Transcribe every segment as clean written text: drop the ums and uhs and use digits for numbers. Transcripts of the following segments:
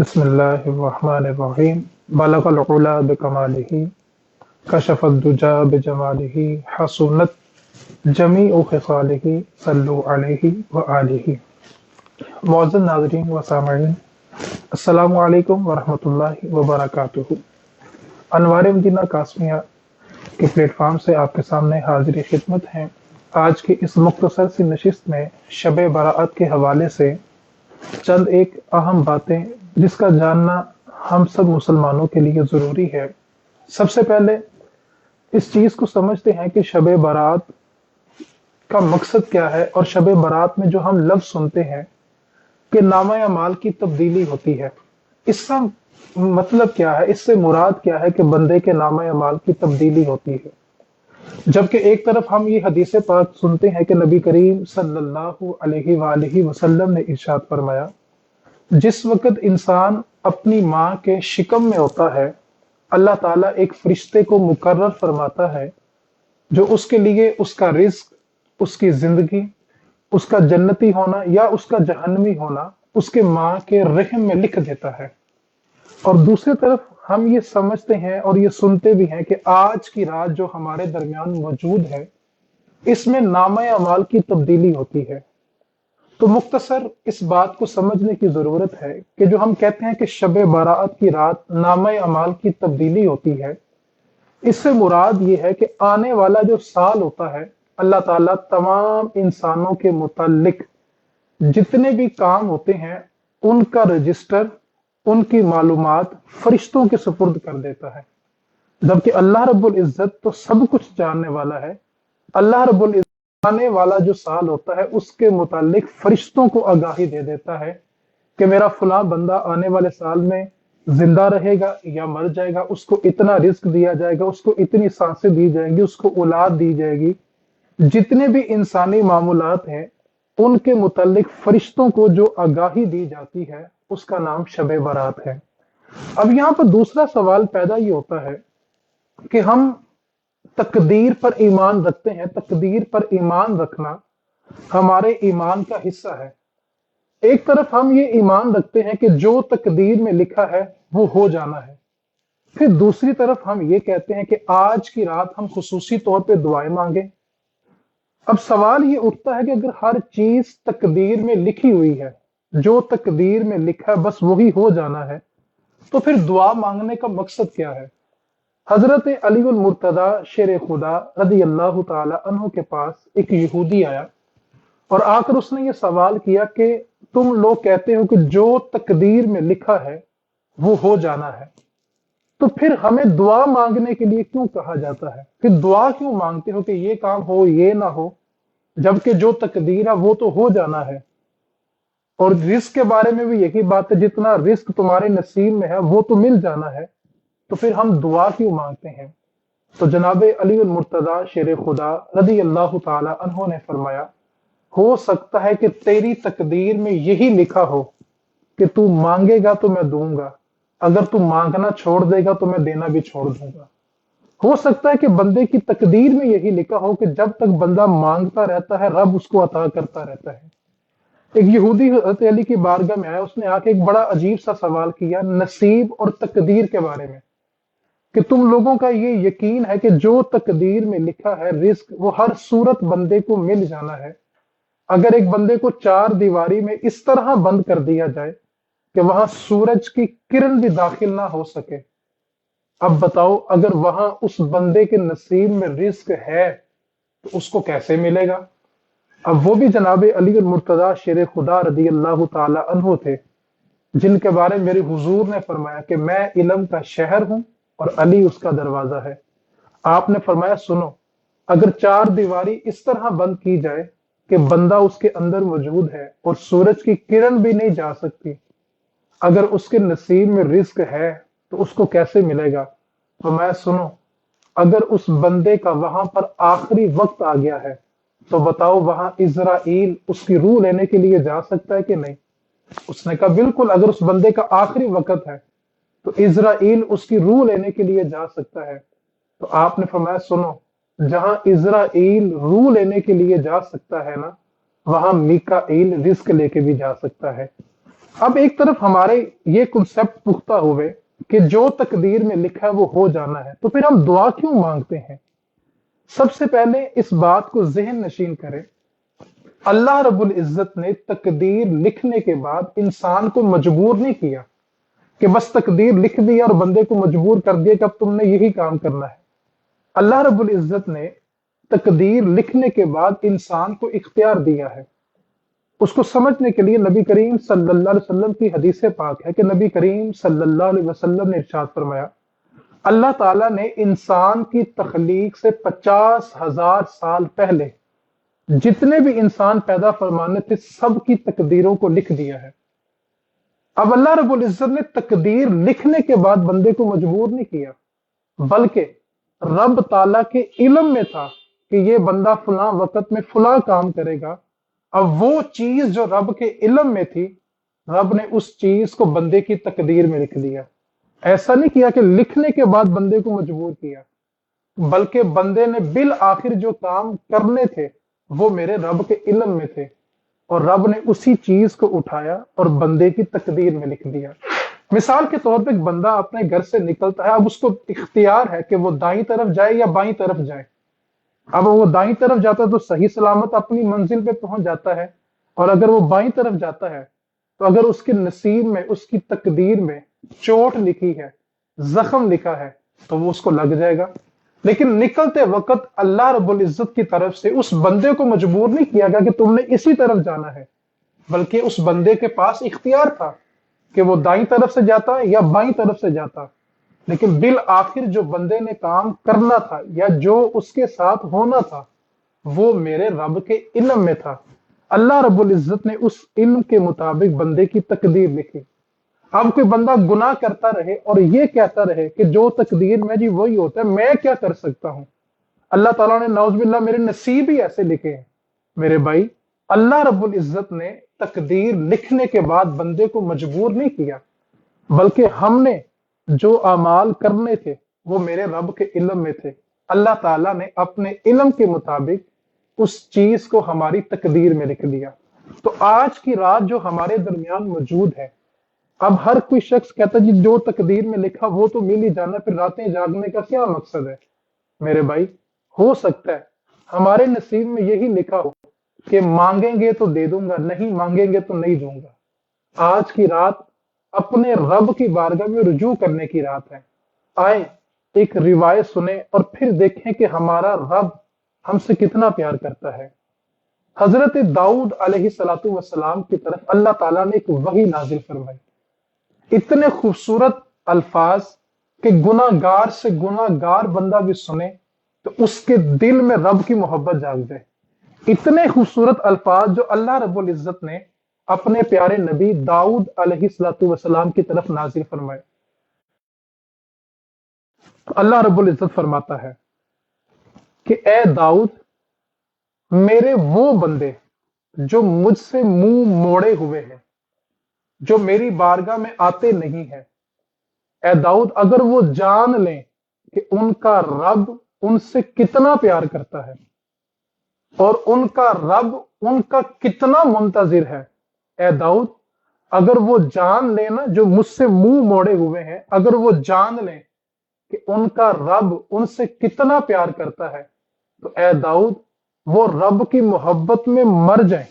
بسم اللہ الرحمن الرحیم بلغ العلا بکمالہ کشف الدجا بجمالہ حسنت جمیع خصالہ صلو علیہ وآلہ۔ معزز ناظرین و سامعین، السلام علیکم ورحمۃ اللہ وبرکاتہ۔ انوار مدینہ قاسمیہ کے پلیٹ فارم سے آپ کے سامنے حاضر خدمت ہیں۔ آج کی اس مختصر سی نشست میں شب برأت کے حوالے سے چند ایک اہم باتیں جس کا جاننا ہم سب مسلمانوں کے لیے ضروری ہے۔ سب سے پہلے اس چیز کو سمجھتے ہیں کہ شب برات کا مقصد کیا ہے، اور شب برات میں جو ہم لفظ سنتے ہیں کہ نامہ اعمال کی تبدیلی ہوتی ہے، اس کا مطلب کیا ہے، اس سے مراد کیا ہے کہ بندے کے نامہ اعمال کی تبدیلی ہوتی ہے۔ جبکہ ایک طرف ہم یہ حدیث پاک سنتے ہیں کہ نبی کریم صلی اللہ علیہ وآلہ وسلم نے ارشاد فرمایا، جس وقت انسان اپنی ماں کے شکم میں ہوتا ہے، اللہ تعالیٰ ایک فرشتے کو مقرر فرماتا ہے جو اس کے لیے اس کا رزق، اس کی زندگی، اس کا جنتی ہونا یا اس کا جہنمی ہونا اس کے ماں کے رحم میں لکھ دیتا ہے۔ اور دوسری طرف ہم یہ سمجھتے ہیں اور یہ سنتے بھی ہیں کہ آج کی رات جو ہمارے درمیان موجود ہے، اس میں نامہ اعمال کی تبدیلی ہوتی ہے۔ تو مختصر اس بات کو سمجھنے کی ضرورت ہے کہ جو ہم کہتے ہیں کہ شب برات کی رات نامہ اعمال کی تبدیلی ہوتی ہے، اس سے مراد یہ ہے کہ آنے والا جو سال ہوتا ہے، اللہ تعالیٰ تمام انسانوں کے متعلق جتنے بھی کام ہوتے ہیں ان کا رجسٹر، ان کی معلومات فرشتوں کے سپرد کر دیتا ہے۔ جبکہ اللہ رب العزت تو سب کچھ جاننے والا ہے، اللہ رب العزت آنے والا جو سال ہوتا ہے اس کے متعلق فرشتوں کو آگاہی دے دیتا ہے کہ میرا فلاں بندہ آنے والے سال میں زندہ رہے گا یا مر جائے گا، اس کو اتنا رزق دیا جائے گا، اس کو اتنی سانسیں دی جائیں گی، اس کو اولاد دی جائے گی۔ جتنے بھی انسانی معمولات ہیں ان کے متعلق فرشتوں کو جو آگاہی دی جاتی ہے اس کا نام شب برات ہے۔ اب یہاں پر دوسرا سوال پیدا یہ ہوتا ہے کہ ہم تقدیر پر ایمان رکھتے ہیں، تقدیر پر ایمان رکھنا ہمارے ایمان کا حصہ ہے۔ ایک طرف ہم یہ ایمان رکھتے ہیں کہ جو تقدیر میں لکھا ہے وہ ہو جانا ہے، پھر دوسری طرف ہم یہ کہتے ہیں کہ آج کی رات ہم خصوصی طور پہ دعائیں مانگیں۔ اب سوال یہ اٹھتا ہے کہ اگر ہر چیز تقدیر میں لکھی ہوئی ہے، جو تقدیر میں لکھا ہے بس وہی ہو جانا ہے، تو پھر دعا مانگنے کا مقصد کیا ہے؟ حضرت علی المرتضی شیر خدا رضی اللہ تعالی عنہ کے پاس ایک یہودی آیا اور آ کر اس نے یہ سوال کیا کہ تم لوگ کہتے ہو کہ جو تقدیر میں لکھا ہے وہ ہو جانا ہے، تو پھر ہمیں دعا مانگنے کے لیے کیوں کہا جاتا ہے؟ پھر دعا کیوں مانگتے ہو کہ یہ کام ہو یہ نہ ہو، جبکہ جو تقدیر ہے وہ تو ہو جانا ہے؟ اور رزق کے بارے میں بھی یہی بات ہے، جتنا رزق تمہارے نصیب میں ہے وہ تو مل جانا ہے، تو پھر ہم دعا کیوں مانگتے ہیں؟ تو جناب علی المرتضی شیر خدا رضی اللہ تعالی عنہ نے فرمایا، ہو سکتا ہے کہ تیری تقدیر میں یہی لکھا ہو کہ تو مانگے گا تو میں دوں گا، اگر تو مانگنا چھوڑ دے گا تو میں دینا بھی چھوڑ دوں گا۔ ہو سکتا ہے کہ بندے کی تقدیر میں یہی لکھا ہو کہ جب تک بندہ مانگتا رہتا ہے رب اس کو عطا کرتا رہتا ہے۔ ایک یہودی حضرت علی کی بارگاہ میں آیا، اس نے آ کے ایک بڑا عجیب سا سوال کیا نصیب اور تقدیر کے بارے میں، کہ تم لوگوں کا یہ یقین ہے کہ جو تقدیر میں لکھا ہے رزق وہ ہر صورت بندے کو مل جانا ہے، اگر ایک بندے کو چار دیواری میں اس طرح بند کر دیا جائے کہ وہاں سورج کی کرن بھی داخل نہ ہو سکے، اب بتاؤ اگر وہاں اس بندے کے نصیب میں رزق ہے تو اس کو کیسے ملے گا؟ اب وہ بھی جناب علی المرتضی شیر خدا رضی اللہ تعالی عنہ تھے جن کے بارے میں میرے حضور نے فرمایا کہ میں علم کا شہر ہوں اور علی اس کا دروازہ ہے۔ آپ نے فرمایا سنو، اگر چار دیواری اس طرح بند کی جائے کہ بندہ اس کے اندر موجود ہے اور سورج کی کرن بھی نہیں جا سکتی، اگر اس کے نصیب میں رزق ہے تو اس کو کیسے ملے گا؟ فرمایا سنو، اگر اس بندے کا وہاں پر آخری وقت آ گیا ہے تو بتاؤ وہاں عزرائیل اس کی روح لینے کے لیے جا سکتا ہے کہ نہیں؟ اس نے کہا بالکل، اگر اس بندے کا آخری وقت ہے تو عزرائیل اس کی روح لینے کے لیے جا سکتا ہے۔ تو آپ نے فرمایا سنو، جہاں عزرائیل روح لینے کے لیے جا سکتا ہے نا، وہاں میکائیل رزق لے کے بھی جا سکتا ہے۔ اب ایک طرف ہمارے یہ کنسپٹ پختہ ہوئے کہ جو تقدیر میں لکھا ہے وہ ہو جانا ہے، تو پھر ہم دعا کیوں مانگتے ہیں؟ سب سے پہلے اس بات کو ذہن نشین کریں، اللہ رب العزت نے تقدیر لکھنے کے بعد انسان کو مجبور نہیں کیا کہ بس تقدیر لکھ دیا اور بندے کو مجبور کر دیا کہ اب تم نے یہی کام کرنا ہے۔ اللہ رب العزت نے تقدیر لکھنے کے بعد انسان کو اختیار دیا ہے۔ اس کو سمجھنے کے لیے نبی کریم صلی اللہ علیہ وسلم کی حدیث پاک ہے کہ نبی کریم صلی اللہ علیہ وسلم نے ارشاد فرمایا، اللہ تعالیٰ نے انسان کی تخلیق سے 50,000 سال پہلے جتنے بھی انسان پیدا فرمانے تھے سب کی تقدیروں کو لکھ دیا ہے۔ اب اللہ رب العزت نے تقدیر لکھنے کے بعد بندے کو مجبور نہیں کیا، بلکہ رب تعالیٰ کے علم میں تھا کہ یہ بندہ فلاں وقت میں فلاں کام کرے گا۔ اب وہ چیز جو رب کے علم میں تھی، رب نے اس چیز کو بندے کی تقدیر میں لکھ دیا۔ ایسا نہیں کیا کہ لکھنے کے بعد بندے کو مجبور کیا، بلکہ بندے نے بالآخر جو کام کرنے تھے وہ میرے رب کے علم میں تھے، اور رب نے اسی چیز کو اٹھایا اور بندے کی تقدیر میں لکھ دیا۔ مثال کے طور پہ ایک بندہ اپنے گھر سے نکلتا ہے، اب اس کو اختیار ہے کہ وہ دائیں طرف جائے یا بائیں طرف جائے۔ اب وہ دائیں طرف جاتا ہے تو صحیح سلامت اپنی منزل پہ پہنچ جاتا ہے، اور اگر وہ بائیں طرف جاتا ہے تو اگر اس کے نصیب میں، اس کی تقدیر میں چوٹ لکھی ہے، زخم لکھا ہے، تو وہ اس کو لگ جائے گا۔ لیکن نکلتے وقت اللہ رب العزت کی طرف سے اس بندے کو مجبور نہیں کیا گیا کہ تم نے اسی طرف جانا ہے، بلکہ اس بندے کے پاس اختیار تھا کہ وہ دائیں طرف سے جاتا یا بائیں طرف سے جاتا۔ لیکن بالآخر جو بندے نے کام کرنا تھا یا جو اس کے ساتھ ہونا تھا وہ میرے رب کے علم میں تھا۔ اللہ رب العزت نے اس علم کے مطابق بندے کی تقدیر لکھی۔ اب کوئی بندہ گناہ کرتا رہے اور یہ کہتا رہے کہ جو تقدیر میں جی وہی ہوتا ہے، میں کیا کر سکتا ہوں، اللہ تعالیٰ نے نعوذ باللہ میرے نصیب ہی ایسے لکھے ہیں۔ میرے بھائی، اللہ رب العزت نے تقدیر لکھنے کے بعد بندے کو مجبور نہیں کیا، بلکہ ہم نے جو اعمال کرنے تھے وہ میرے رب کے علم میں تھے۔ اللہ تعالیٰ نے اپنے علم کے مطابق اس چیز کو ہماری تقدیر میں لکھ دیا۔ تو آج کی رات جو ہمارے درمیان موجود ہے، اب ہر کوئی شخص کہتا ہے جی جو تقدیر میں لکھا وہ تو مل ہی جانا، پھر راتیں جاگنے کا کیا مقصد ہے؟ میرے بھائی، ہو سکتا ہے ہمارے نصیب میں یہی لکھا ہو کہ مانگیں گے تو دے دوں گا، نہیں مانگیں گے تو نہیں دوں گا۔ آج کی رات اپنے رب کی بارگاہ میں رجوع کرنے کی رات ہے۔ آئیں ایک روایت سنیں اور پھر دیکھیں کہ ہمارا رب ہم سے کتنا پیار کرتا ہے۔ حضرت داؤد علیہ السلام کی طرف اللہ تعالیٰ نے ایک وحی نازل فرمائی، اتنے خوبصورت الفاظ کہ گناہ گار سے گناہ گار بندہ بھی سنے تو اس کے دل میں رب کی محبت جاگ جائے۔ اتنے خوبصورت الفاظ جو اللہ رب العزت نے اپنے پیارے نبی داؤد علیہ السلام کی طرف نازل فرمائے۔ اللہ رب العزت فرماتا ہے کہ اے داؤد، میرے وہ بندے جو مجھ سے منہ موڑے ہوئے ہیں، جو میری بارگاہ میں آتے نہیں ہیں، اے داؤد اگر وہ جان لیں کہ ان کا رب ان سے کتنا پیار کرتا ہے اور ان کا رب ان کا کتنا منتظر ہے، اے داؤد اگر وہ جان لیں نا، جو مجھ سے منہ موڑے ہوئے ہیں، اگر وہ جان لیں کہ ان کا رب ان سے کتنا پیار کرتا ہے، تو اے داؤد وہ رب کی محبت میں مر جائیں،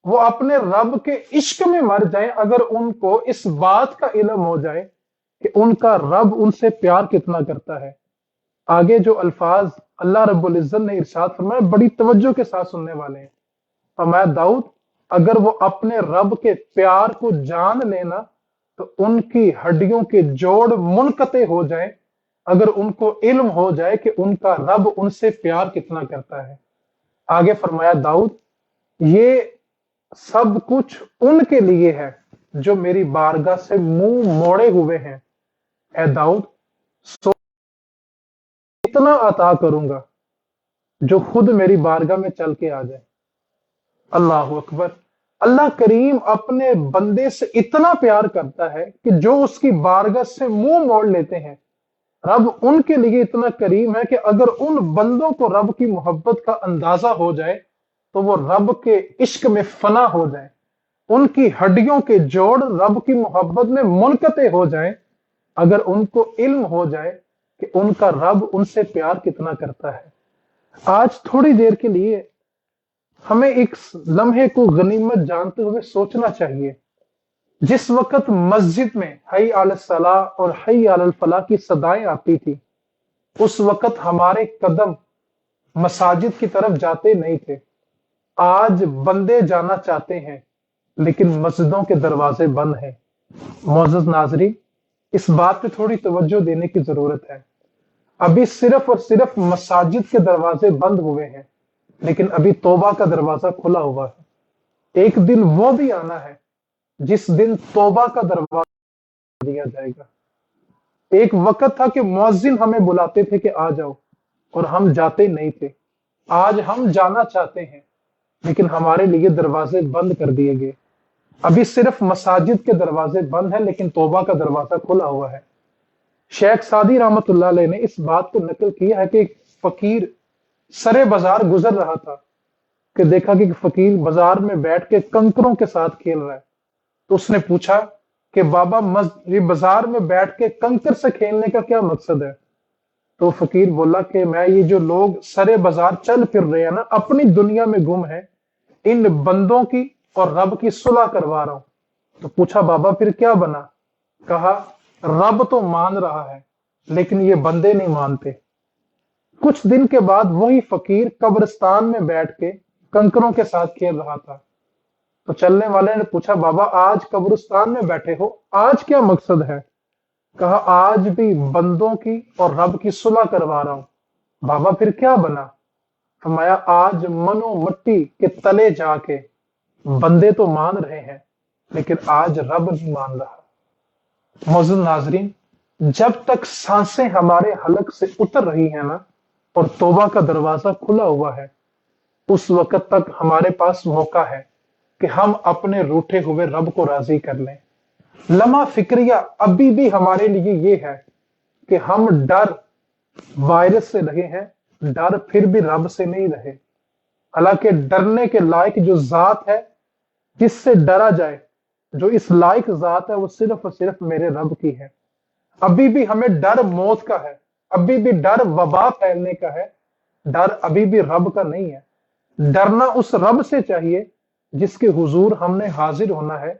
وہ اپنے رب کے عشق میں مر جائیں اگر ان کو اس بات کا علم ہو جائے کہ ان کا رب ان سے پیار کتنا کرتا ہے۔ آگے جو الفاظ اللہ رب العزت نے ارشاد فرمایا بڑی توجہ کے ساتھ سننے والے ہیں۔ فرمایا داؤد اگر وہ اپنے رب کے پیار کو جان لینا تو ان کی ہڈیوں کے جوڑ منقطع ہو جائیں اگر ان کو علم ہو جائے کہ ان کا رب ان سے پیار کتنا کرتا ہے۔ آگے فرمایا داؤد یہ سب کچھ ان کے لیے ہے جو میری بارگاہ سے منہ موڑے ہوئے ہیں، اے داؤد سو اتنا عطا کروں گا جو خود میری بارگاہ میں چل کے آ جائے۔ اللہ اکبر! اللہ کریم اپنے بندے سے اتنا پیار کرتا ہے کہ جو اس کی بارگاہ سے منہ موڑ لیتے ہیں، رب ان کے لیے اتنا کریم ہے کہ اگر ان بندوں کو رب کی محبت کا اندازہ ہو جائے تو وہ رب کے عشق میں فنا ہو جائے۔ ان کی ہڈیوں کے جوڑ رب کی محبت میں منقطع ہو جائیں اگر ان کو علم ہو جائے کہ ان کا رب ان سے پیار کتنا کرتا ہے۔ آج تھوڑی دیر کے لیے ہمیں ایک لمحے کو غنیمت جانتے ہوئے سوچنا چاہیے۔ جس وقت مسجد میں حی علی الصلاح اور حی علی الفلاح کی صدائیں آتی تھی، اس وقت ہمارے قدم مساجد کی طرف جاتے نہیں تھے۔ آج بندے جانا چاہتے ہیں لیکن مسجدوں کے دروازے بند ہیں۔ معزز ناظرین، اس بات پہ تھوڑی توجہ دینے کی ضرورت ہے۔ ابھی صرف اور صرف مساجد کے دروازے بند ہوئے ہیں لیکن ابھی توبہ کا دروازہ کھلا ہوا ہے۔ ایک دن وہ بھی آنا ہے جس دن توبہ کا دروازہ دیا جائے گا۔ ایک وقت تھا کہ مؤذن ہمیں بلاتے تھے کہ آ جاؤ اور ہم جاتے نہیں تھے۔ آج ہم جانا چاہتے ہیں لیکن ہمارے لیے دروازے بند کر دیے گئے۔ ابھی صرف مساجد کے دروازے بند ہیں لیکن توبہ کا دروازہ کھلا ہوا ہے۔ شیخ سعدی رحمت اللہ علیہ نے اس بات کو نقل کیا ہے کہ ایک فقیر سرے بازار گزر رہا تھا کہ دیکھا کہ فقیر بازار میں بیٹھ کے کنکروں کے ساتھ کھیل رہا ہے۔ تو اس نے پوچھا کہ بابا یہ بازار میں بیٹھ کے کنکر سے کھیلنے کا کیا مقصد ہے؟ تو فقیر بولا کہ میں یہ جو لوگ سرے بازار چل پھر رہے ہیں نا، اپنی دنیا میں گم ہے، ان بندوں کی اور رب کی صلح کروا رہا ہوں۔ تو پوچھا بابا پھر کیا بنا؟ کہا رب تو مان رہا ہے لیکن یہ بندے نہیں مانتے۔ کچھ دن کے بعد وہی فقیر قبرستان میں بیٹھ کے کنکروں کے ساتھ کھیل رہا تھا۔ تو چلنے والے نے پوچھا بابا آج قبرستان میں بیٹھے ہو، آج کیا مقصد ہے؟ کہا آج بھی بندوں کی اور رب کی صلح کروا رہا ہوں۔ بابا پھر کیا بنا؟ فرمایا آج منو مٹی کے تلے جا کے بندے تو مان رہے ہیں لیکن آج رب نہیں مان رہا۔ معزز ناظرین، جب تک سانسیں ہمارے حلق سے اتر رہی ہیں نا اور توبہ کا دروازہ کھلا ہوا ہے، اس وقت تک ہمارے پاس موقع ہے کہ ہم اپنے روٹھے ہوئے رب کو راضی کر لیں۔ لمحہ فکریہ ابھی بھی ہمارے لیے یہ ہے کہ ہم ڈر وائرس سے رہے ہیں، ڈر پھر بھی رب سے نہیں رہے۔ حالانکہ ڈرنے کے لائق جو ذات ہے، جس سے ڈرا جائے، جو اس لائق ذات ہے، وہ صرف اور صرف میرے رب کی ہے۔ ابھی بھی ہمیں ڈر موت کا ہے، ابھی بھی ڈر وبا پھیلنے کا ہے، ڈر ابھی بھی رب کا نہیں ہے۔ ڈرنا اس رب سے چاہیے جس کے حضور ہم نے حاضر ہونا ہے۔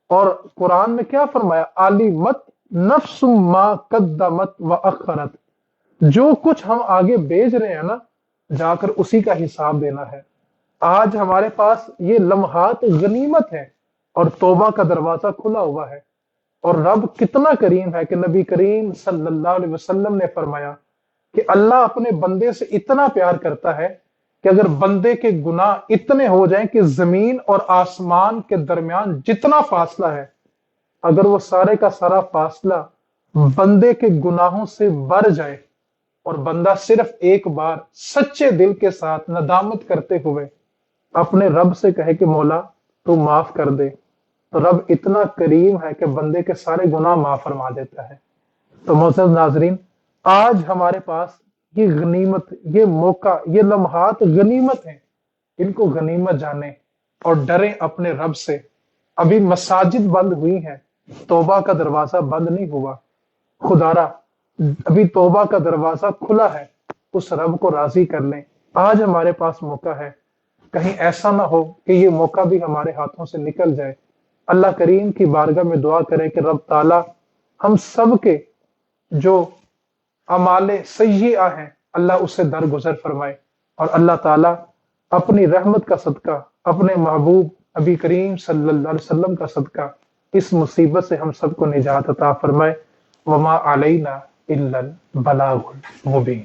اور قرآن میں کیا فرمایا؟ عَلِمَتْ نَفْسٌ مَا قَدَّمَتْ وَأَخَّرَتْ۔ جو کچھ ہم آگے بھیج رہے ہیں نا، جا کر اسی کا حساب دینا ہے۔ آج ہمارے پاس یہ لمحات غنیمت ہے اور توبہ کا دروازہ کھلا ہوا ہے۔ اور رب کتنا کریم ہے کہ نبی کریم صلی اللہ علیہ وسلم نے فرمایا کہ اللہ اپنے بندے سے اتنا پیار کرتا ہے کہ اگر بندے کے گناہ اتنے ہو جائیں کہ زمین اور آسمان کے درمیان جتنا فاصلہ ہے، اگر وہ سارے کا سارا فاصلہ بندے کے گناہوں سے بڑھ جائے اور بندہ صرف ایک بار سچے دل کے ساتھ ندامت کرتے ہوئے اپنے رب سے کہے کہ مولا تو معاف کر دے، تو رب اتنا کریم ہے کہ بندے کے سارے گناہ معاف فرما دیتا ہے۔ تو معزز ناظرین، آج ہمارے پاس یہ غنیمت، یہ موقع، یہ لمحات غنیمت ہیں، ان کو غنیمت جانیں اور ڈریں اپنے رب سے۔ ابھی مساجد بند ہوئی ہیں، توبہ کا دروازہ بند نہیں ہوا۔ خدارا ابھی توبہ کا دروازہ کھلا ہے، اس رب کو راضی کر لیں۔ آج ہمارے پاس موقع ہے، کہیں ایسا نہ ہو کہ یہ موقع بھی ہمارے ہاتھوں سے نکل جائے۔ اللہ کریم کی بارگاہ میں دعا کریں کہ رب تعالی ہم سب کے جو اعمال سیئہ ہیں اللہ اس سے درگزر فرمائے، اور اللہ تعالی اپنی رحمت کا صدقہ، اپنے محبوب نبی کریم صلی اللہ علیہ وسلم کا صدقہ اس مصیبت سے ہم سب کو نجات عطا فرمائے۔ وما علینا الا البلاغ المبین۔